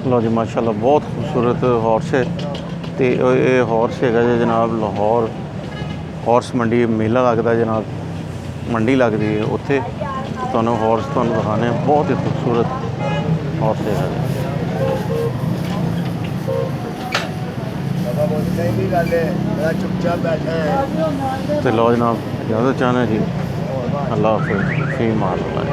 लो जी माशाल्लाह बहुत खूबसूरत हॉर्स है। तो ये हॉर्स है जनाब लाहौर हॉर्स मंडी मेला लगता है जनाब, मंडी लगती है उत्थे तुहानूं हॉर्स तुहानूं दिखाने बहुत ही खूबसूरत हॉर्स है। तो लो जनाब इजाज़त चाहना जी, अल्लाह हाफ़िज़, फ़ी मान अल्लाह।